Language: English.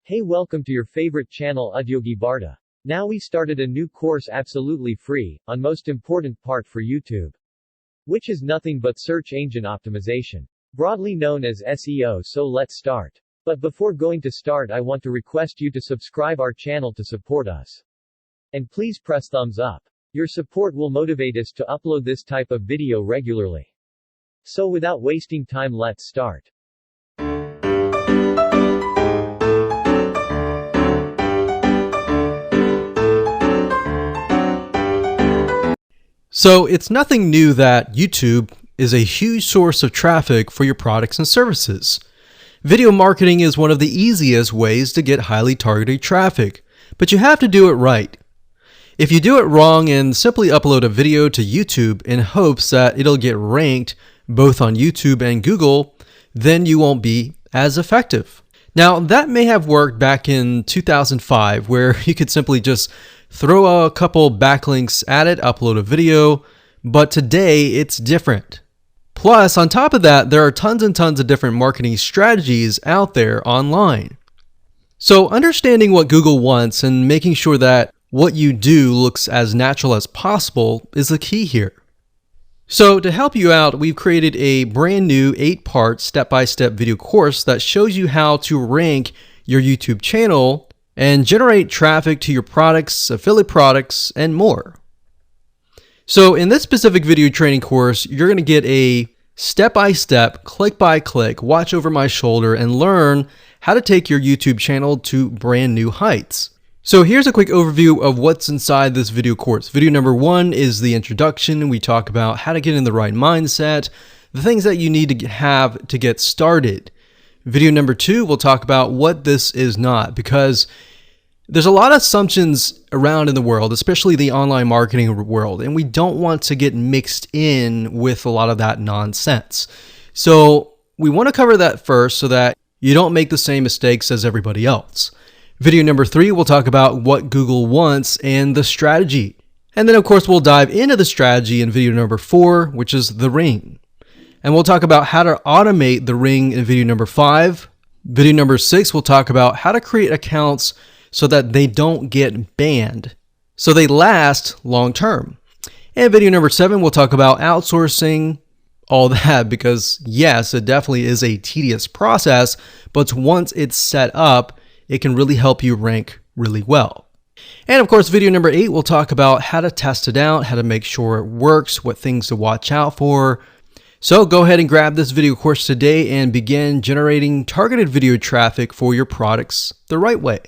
Hey, welcome to your favorite channel Uddyogi Barta. Now we started a new course absolutely free, on most important part for YouTube. Which is nothing but search engine optimization. Broadly known as SEO, so let's start. But before going to start, I want to request you to subscribe our channel to support us. And please press thumbs up. Your support will motivate us to upload this type of video regularly. So without wasting time, let's start. So it's nothing new that YouTube is a huge source of traffic for your products and services. Video marketing is one of the easiest ways to get highly targeted traffic, but you have to do it right. If you do it wrong and simply upload a video to YouTube in hopes that it'll get ranked both on YouTube and Google, then you won't be as effective. Now, that may have worked back in 2005, where you could simply just throw a couple backlinks at it, upload a video, but today it's different. Plus, on top of that, there are tons and tons of different marketing strategies out there online. So understanding what Google wants and making sure that what you do looks as natural as possible is the key here. So to help you out, we've created a brand new 8-part step-by-step video course that shows you how to rank your YouTube channel and generate traffic to your products, affiliate products, and more. So in this specific video training course, you're going to get a step-by-step, click-by-click, watch over my shoulder, and learn how to take your YouTube channel to brand new heights. So here's a quick overview of what's inside this video course. Video number 1 is the introduction. We talk about how to get in the right mindset, the things that you need to have to get started. Video number 2, we'll talk about what this is not, because there's a lot of assumptions around in the world, especially the online marketing world, and we don't want to get mixed in with a lot of that nonsense. So we want to cover that first so that you don't make the same mistakes as everybody else. Video number 3, we'll talk about what Google wants and the strategy. And then of course we'll dive into the strategy in video number 4, which is the ring. And we'll talk about how to automate the ring in video number 5. Video number 6, we'll talk about how to create accounts so that they don't get banned, so they last long term. And video number 7, we'll talk about outsourcing, all that, because yes, it definitely is a tedious process, but once it's set up, it can really help you rank really well. And of course, video number 8, we'll talk about how to test it out, how to make sure it works, what things to watch out for. So go ahead and grab this video course today and begin generating targeted video traffic for your products the right way.